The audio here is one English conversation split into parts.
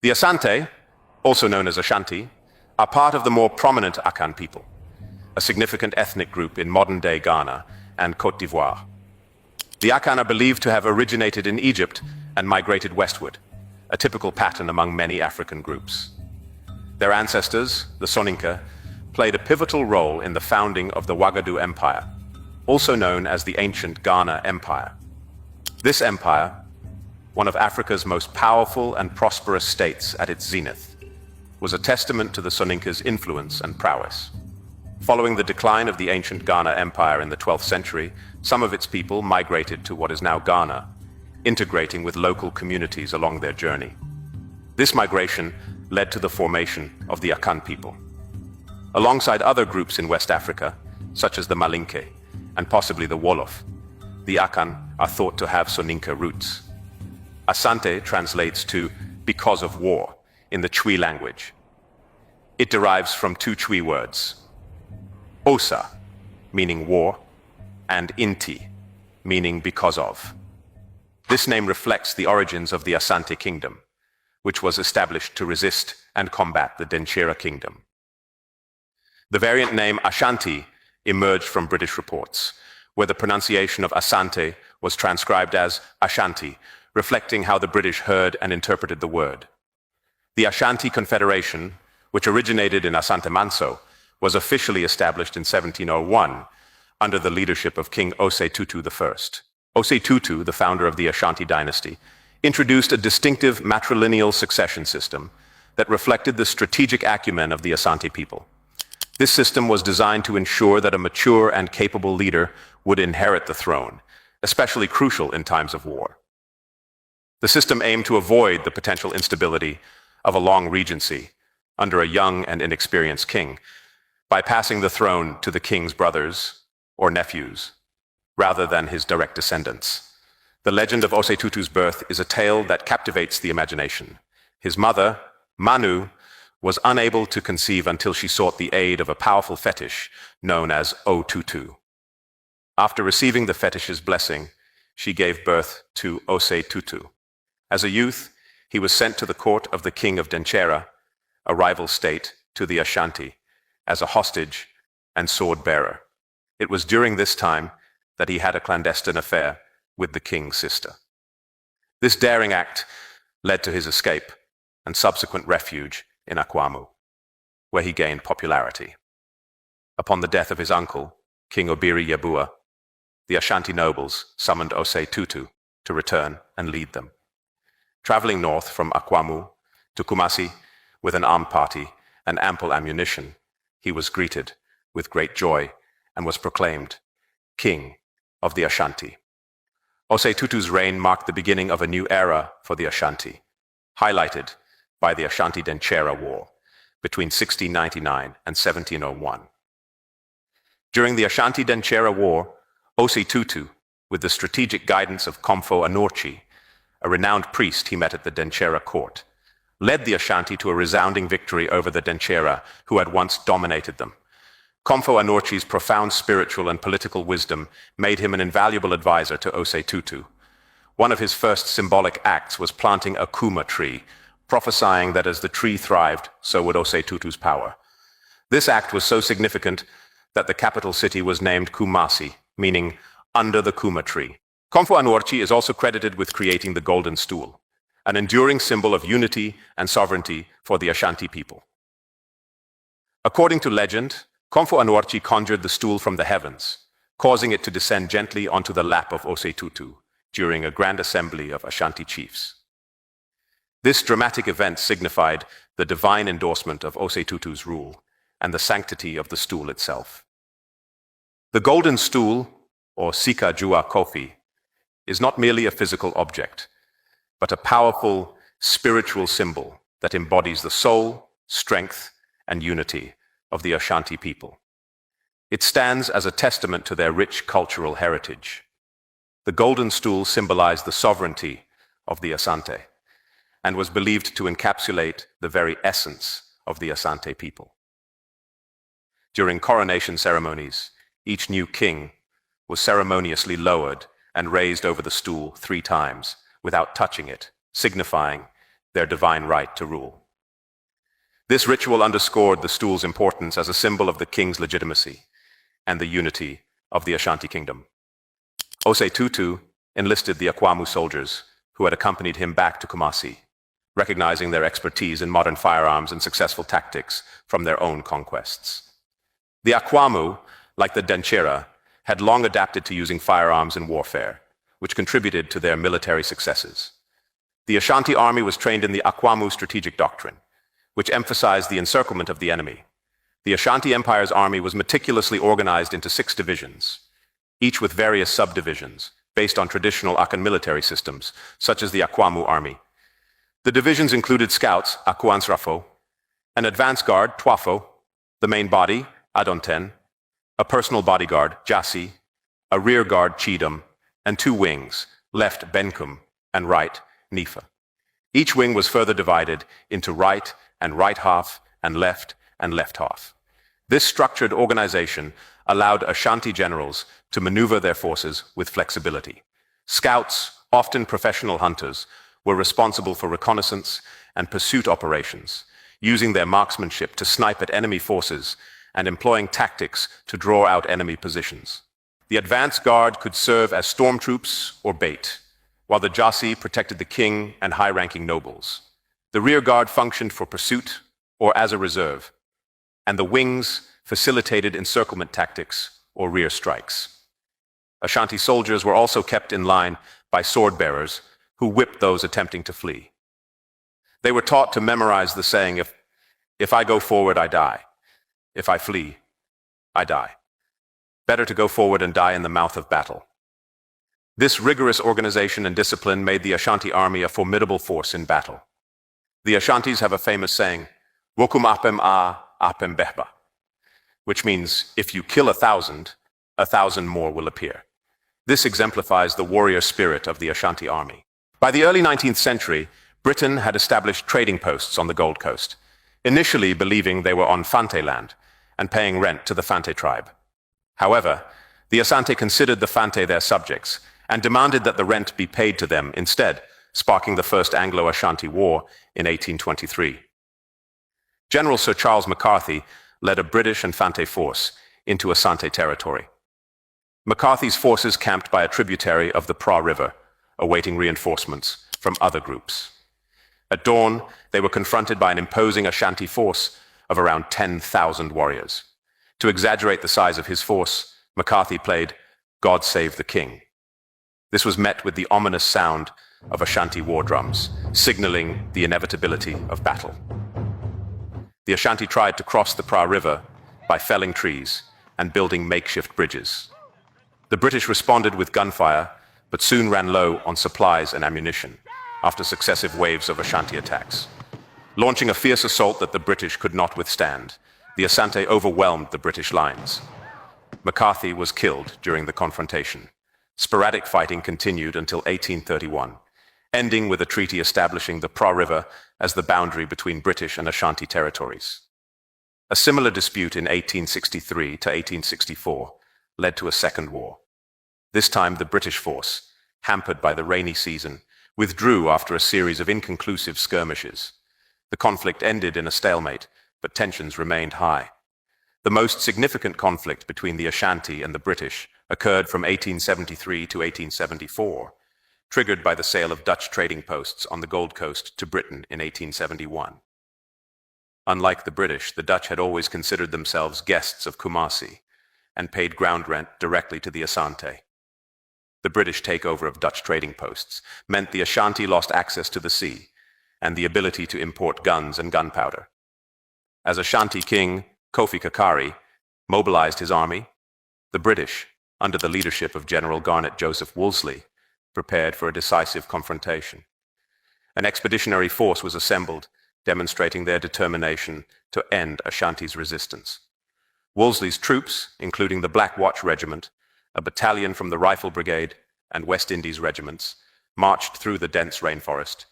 The Asante, also known as Ashanti, are part of the more prominent Akan people, a significant ethnic group in modern-day Ghana and Côte d'Ivoire. The Akan are believed to have originated in Egypt and migrated westward, a typical pattern among many African groups. Their ancestors, the Soninka, played a pivotal role in the founding of the Ouagadougou Empire, also known as the ancient Ghana Empire. This empire, one of Africa's most powerful and prosperous states at its zenith, was a testament to the Soninka's influence and prowess. Following the decline of the ancient Ghana Empire in the 12th century, some of its people migrated to what is now Ghana, integrating with local communities along their journey. This migration led to the formation of the Akan people. Alongside other groups in West Africa, such as the Malinke and possibly the Wolof, the Akan are thought to have Soninka roots. Asante translates to because of war in the Twi language. It derives from two Twi words, Osa, meaning war, and Inti, meaning because of. This name reflects the origins of the Ashanti Kingdom, which was established to resist and combat the Denchera Kingdom. The variant name Ashanti emerged from British reports, where the pronunciation of Asante was transcribed as Ashanti, reflecting how the British heard and interpreted the word. The Ashanti Confederation, which originated in Asante Manso, was officially established in 1701 under the leadership of King Osei Tutu I. Osei Tutu, the founder of the Ashanti dynasty, introduced a distinctive matrilineal succession system that reflected the strategic acumen of the Asante people. This system was designed to ensure that a mature and capable leader would inherit the throne, especially crucial in times of war. The system aimed to avoid the potential instability of a long regency under a young and inexperienced king by passing the throne to the king's brothers or nephews, rather than his direct descendants. The legend of Osei Tutu's birth is a tale that captivates the imagination. His mother, Manu, was unable to conceive until she sought the aid of a powerful fetish known as O-Tutu. After receiving the fetish's blessing, she gave birth to Osei Tutu. As a youth, he was sent to the court of the king of Denchera, a rival state to the Ashanti, as a hostage and sword-bearer. It was during this time that he had a clandestine affair with the king's sister. This daring act led to his escape and subsequent refuge in Akwamu, where he gained popularity. Upon the death of his uncle, King Obiri Yabua, the Ashanti nobles summoned Osei Tutu to return and lead them. Traveling north from Akwamu to Kumasi with an armed party and ample ammunition, he was greeted with great joy and was proclaimed King of the Ashanti. Osei Tutu's reign marked the beginning of a new era for the Ashanti, highlighted by the Ashanti-Denchera War between 1699 and 1701. During the Ashanti-Denchera War, Osei Tutu, with the strategic guidance of Komfo Anorchi, a renowned priest he met at the Denchera court, led the Ashanti to a resounding victory over the Denchera, who had once dominated them. Komfo Anorchi's profound spiritual and political wisdom made him an invaluable advisor to Osei Tutu. One of his first symbolic acts was planting a kuma tree, prophesying that as the tree thrived, so would Osei Tutu's power. This act was so significant that the capital city was named Kumasi, meaning under the kuma tree. Komfo Anorchi is also credited with creating the golden stool, an enduring symbol of unity and sovereignty for the Ashanti people. According to legend, Komfo Anorchi conjured the stool from the heavens, causing it to descend gently onto the lap of Osei Tutu during a grand assembly of Ashanti chiefs. This dramatic event signified the divine endorsement of Osei Tutu's rule and the sanctity of the stool itself. The golden stool, or Sika Jua Kofi, is not merely a physical object, but a powerful spiritual symbol that embodies the soul, strength, and unity of the Ashanti people. It stands as a testament to their rich cultural heritage. The golden stool symbolized the sovereignty of the Asante and was believed to encapsulate the very essence of the Asante people. During coronation ceremonies, each new king was ceremoniously lowered and raised over the stool 3 times without touching it, signifying their divine right to rule. This ritual underscored the stool's importance as a symbol of the king's legitimacy and the unity of the Ashanti Kingdom. Osei Tutu enlisted the Akwamu soldiers who had accompanied him back to Kumasi, recognizing their expertise in modern firearms and successful tactics from their own conquests. The Akwamu, like the Denchira, had long adapted to using firearms in warfare, which contributed to their military successes. The Ashanti army was trained in the Akwamu strategic doctrine, which emphasized the encirclement of the enemy. The Ashanti Empire's army was meticulously organized into 6 divisions, each with various subdivisions, based on traditional Akan military systems, such as the Akwamu army. The divisions included scouts, Akuansrafo, an advance guard, Twafo, the main body, Adonten, a personal bodyguard, Jasi, a rear guard, Chidam, and 2 wings, left Benkum and right Nifa. Each wing was further divided into right half and left half. This structured organization allowed Ashanti generals to maneuver their forces with flexibility. Scouts, often professional hunters, were responsible for reconnaissance and pursuit operations, using their marksmanship to snipe at enemy forces and employing tactics to draw out enemy positions. The advance guard could serve as stormtroops or bait, while the Jasi protected the king and high-ranking nobles. The rear guard functioned for pursuit or as a reserve, and the wings facilitated encirclement tactics or rear strikes. Ashanti soldiers were also kept in line by sword-bearers who whipped those attempting to flee. They were taught to memorize the saying, if I go forward, I die. If I flee, I die. Better to go forward and die in the mouth of battle. This rigorous organization and discipline made the Ashanti army a formidable force in battle. The Ashantis have a famous saying, Wokum apem apem behba, which means, if you kill 1,000, 1,000 more will appear. This exemplifies the warrior spirit of the Ashanti army. By the early 19th century, Britain had established trading posts on the Gold Coast, initially believing they were on Fante land and paying rent to the Fante tribe. However, the Asante considered the Fante their subjects and demanded that the rent be paid to them instead, sparking the First Anglo-Ashanti War in 1823. General Sir Charles McCarthy led a British and Fante force into Asante territory. McCarthy's forces camped by a tributary of the Pra River, awaiting reinforcements from other groups. At dawn, they were confronted by an imposing Ashanti force of around 10,000 warriors. To exaggerate the size of his force, McCarthy played God Save the King. This was met with the ominous sound of Ashanti war drums, signaling the inevitability of battle. The Ashanti tried to cross the Pra River by felling trees and building makeshift bridges. The British responded with gunfire, but soon ran low on supplies and ammunition after successive waves of Ashanti attacks. Launching a fierce assault that the British could not withstand, the Asante overwhelmed the British lines. McCarthy was killed during the confrontation. Sporadic fighting continued until 1831, ending with a treaty establishing the Pra River as the boundary between British and Ashanti territories. A similar dispute in 1863 to 1864 led to a second war. This time the British force, hampered by the rainy season, withdrew after a series of inconclusive skirmishes. The conflict ended in a stalemate, but tensions remained high. The most significant conflict between the Ashanti and the British occurred from 1873 to 1874, triggered by the sale of Dutch trading posts on the Gold Coast to Britain in 1871. Unlike the British, the Dutch had always considered themselves guests of Kumasi and paid ground rent directly to the Asante. The British takeover of Dutch trading posts meant the Ashanti lost access to the sea and the ability to import guns and gunpowder. As Ashanti king, Kofi Kakari, mobilized his army, the British, under the leadership of General Garnet Joseph Wolseley, prepared for a decisive confrontation. An expeditionary force was assembled, demonstrating their determination to end Ashanti's resistance. Wolseley's troops, including the Black Watch Regiment, a battalion from the Rifle Brigade, and West Indies regiments, marched through the dense rainforest,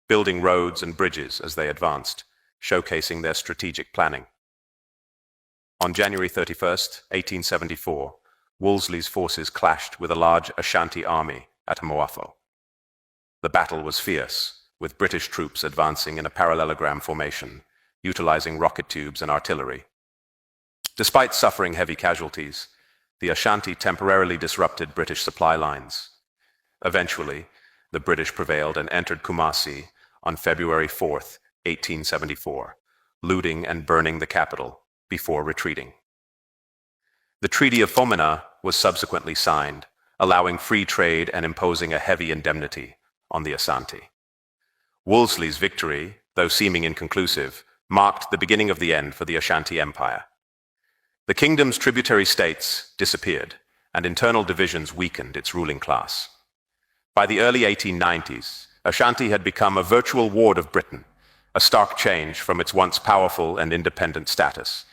building roads and bridges as they advanced, showcasing their strategic planning. On January 31st, 1874, Wolseley's forces clashed with a large Ashanti army at Moafo. The battle was fierce, with British troops advancing in a parallelogram formation, utilizing rocket tubes and artillery. Despite suffering heavy casualties, the Ashanti temporarily disrupted British supply lines. Eventually, the British prevailed and entered Kumasi on February 4, 1874, looting and burning the capital before retreating. The Treaty of Fomena was subsequently signed, allowing free trade and imposing a heavy indemnity on the Asante. Wolseley's victory, though seeming inconclusive, marked the beginning of the end for the Ashanti Empire. The kingdom's tributary states disappeared, and internal divisions weakened its ruling class. By the early 1890s, Ashanti had become a virtual ward of Britain, a stark change from its once powerful and independent status,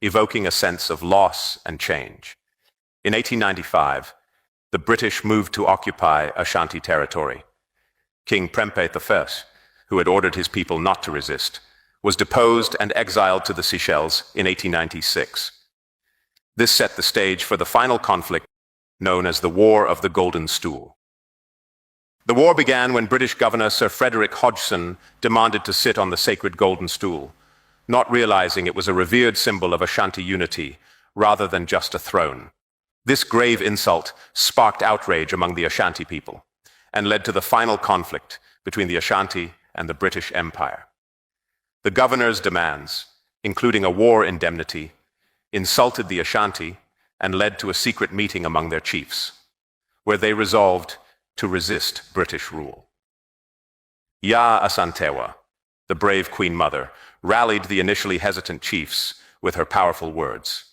evoking a sense of loss and change. In 1895, the British moved to occupy Ashanti territory. King Prempeh I, who had ordered his people not to resist, was deposed and exiled to the Seychelles in 1896. This set the stage for the final conflict known as the War of the Golden Stool. The war began when British Governor Sir Frederick Hodgson demanded to sit on the sacred Golden Stool, not realizing it was a revered symbol of Ashanti unity rather than just a throne. This grave insult sparked outrage among the Ashanti people and led to the final conflict between the Ashanti and the British Empire. The governor's demands, including a war indemnity, insulted the Ashanti and led to a secret meeting among their chiefs, where they resolved to resist British rule. Ya Asantewa, the brave Queen Mother, rallied the initially hesitant chiefs with her powerful words.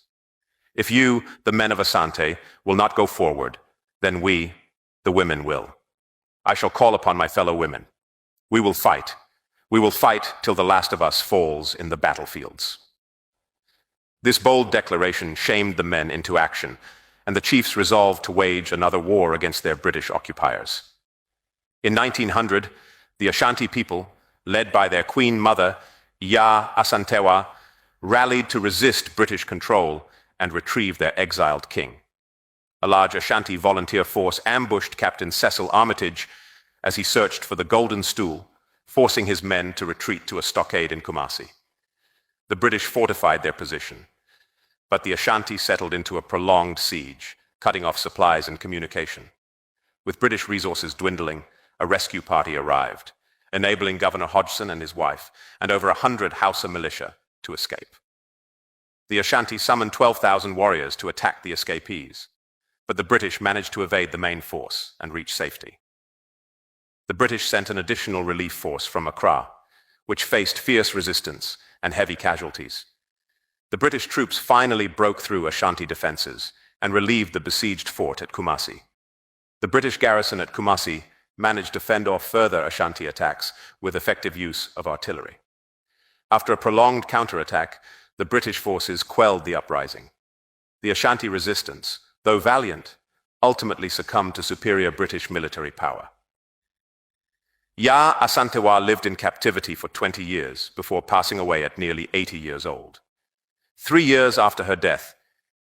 If you, the men of Asante, will not go forward, then we, the women, will. I shall call upon my fellow women. We will fight. We will fight till the last of us falls in the battlefields. This bold declaration shamed the men into action, and the chiefs resolved to wage another war against their British occupiers. In 1900, the Ashanti people, led by their Queen Mother, Ya Asantewa, rallied to resist British control and retrieve their exiled king. A large Ashanti volunteer force ambushed Captain Cecil Armitage as he searched for the Golden Stool, forcing his men to retreat to a stockade in Kumasi. The British fortified their position, but the Ashanti settled into a prolonged siege, cutting off supplies and communication. With British resources dwindling, a rescue party arrived, enabling Governor Hodgson and his wife and over 100 Hausa militia to escape. The Ashanti summoned 12,000 warriors to attack the escapees, but the British managed to evade the main force and reach safety. The British sent an additional relief force from Accra, which faced fierce resistance and heavy casualties. The British troops finally broke through Ashanti defenses and relieved the besieged fort at Kumasi. The British garrison at Kumasi managed to fend off further Ashanti attacks with effective use of artillery. After a prolonged counterattack, the British forces quelled the uprising. The Ashanti resistance, though valiant, ultimately succumbed to superior British military power. Ya Asantewa lived in captivity for 20 years before passing away at nearly 80 years old. 3 years after her death,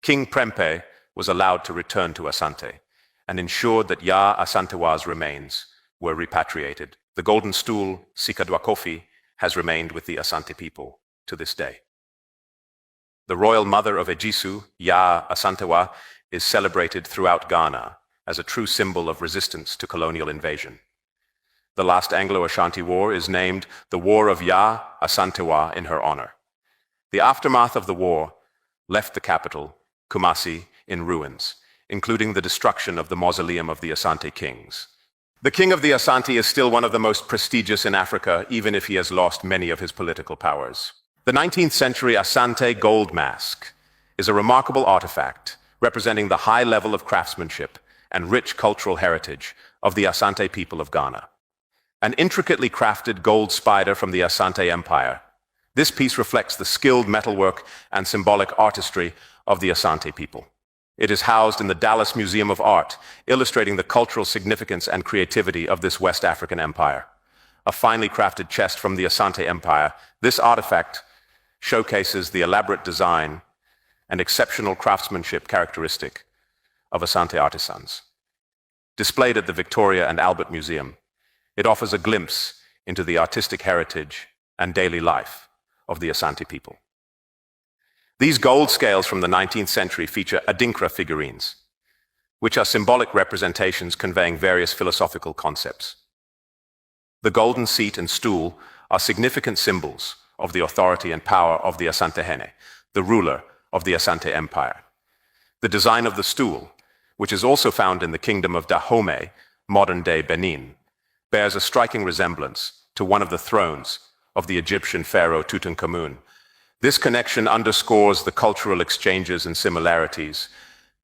King Prempeh was allowed to return to Asante and ensured that Ya Asantewa's remains were repatriated. The Golden Stool, Sikadwa Kofi, has remained with the Asante people to this day. The royal mother of Ejisu, Ya Asantewa, is celebrated throughout Ghana as a true symbol of resistance to colonial invasion. The last Anglo-Ashanti War is named the War of Ya Asantewa in her honor. The aftermath of the war left the capital, Kumasi, in ruins, including the destruction of the mausoleum of the Asante kings. The king of the Asante is still one of the most prestigious in Africa, even if he has lost many of his political powers. The 19th century Asante gold mask is a remarkable artifact representing the high level of craftsmanship and rich cultural heritage of the Asante people of Ghana. An intricately crafted gold spider from the Asante Empire, this piece reflects the skilled metalwork and symbolic artistry of the Asante people. It is housed in the Dallas Museum of Art, illustrating the cultural significance and creativity of this West African empire. A finely crafted chest from the Asante Empire, this artifact showcases the elaborate design and exceptional craftsmanship characteristic of Asante artisans. Displayed at the Victoria and Albert Museum, it offers a glimpse into the artistic heritage and daily life of the Ashanti people. These gold scales from the 19th century feature adinkra figurines, which are symbolic representations conveying various philosophical concepts. The golden seat and stool are significant symbols of the authority and power of the Asantehene, the ruler of the Asante Empire. The design of the stool, which is also found in the kingdom of Dahomey, modern-day Benin, bears a striking resemblance to one of the thrones of the Egyptian pharaoh Tutankhamun. This connection underscores the cultural exchanges and similarities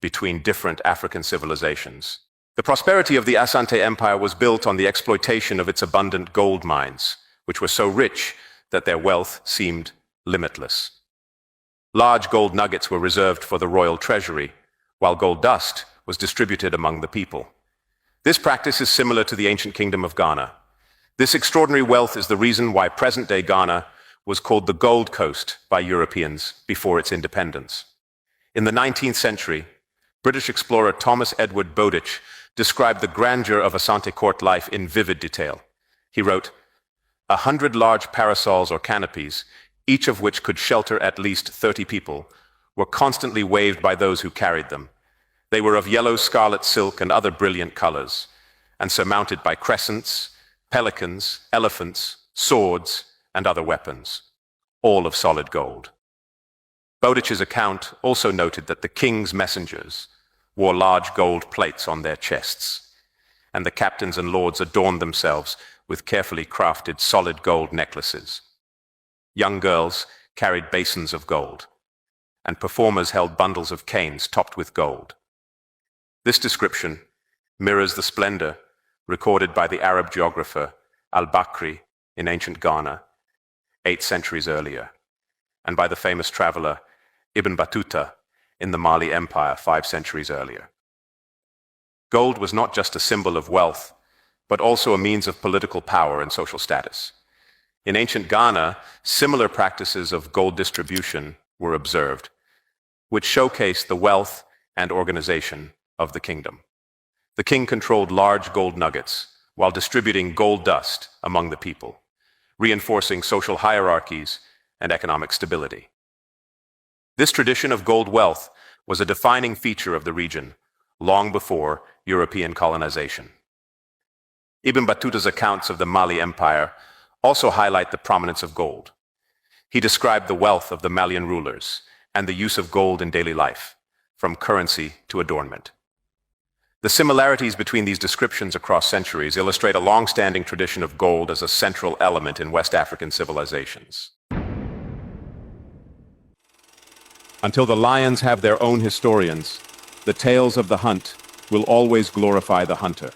between different African civilizations. The prosperity of the Asante Empire was built on the exploitation of its abundant gold mines, which were so rich that their wealth seemed limitless. Large gold nuggets were reserved for the royal treasury, while gold dust was distributed among the people. This practice is similar to the ancient kingdom of Ghana. This extraordinary wealth is the reason why present-day Ghana was called the Gold Coast by Europeans before its independence. In the 19th century, British explorer Thomas Edward Bowditch described the grandeur of Asante court life in vivid detail. He wrote, 100 large parasols or canopies, each of which could shelter at least 30 people, were constantly waved by those who carried them. They were of yellow scarlet silk and other brilliant colors, and surmounted by crescents, pelicans, elephants, swords, and other weapons, all of solid gold. Bowditch's account also noted that the king's messengers wore large gold plates on their chests, and the captains and lords adorned themselves with carefully crafted solid gold necklaces. Young girls carried basins of gold, and performers held bundles of canes topped with gold. This description mirrors the splendor recorded by the Arab geographer al-Bakri in ancient Ghana, 8 centuries earlier, and by the famous traveler Ibn Battuta in the Mali Empire 5 centuries earlier. Gold was not just a symbol of wealth, but also a means of political power and social status. In ancient Ghana, similar practices of gold distribution were observed, which showcased the wealth and organization of the kingdom. The king controlled large gold nuggets while distributing gold dust among the people, reinforcing social hierarchies and economic stability. This tradition of gold wealth was a defining feature of the region long before European colonization. Ibn Battuta's accounts of the Mali Empire also highlight the prominence of gold. He described the wealth of the Malian rulers and the use of gold in daily life, from currency to adornment. The similarities between these descriptions across centuries illustrate a long-standing tradition of gold as a central element in West African civilizations. Until the lions have their own historians, the tales of the hunt will always glorify the hunter.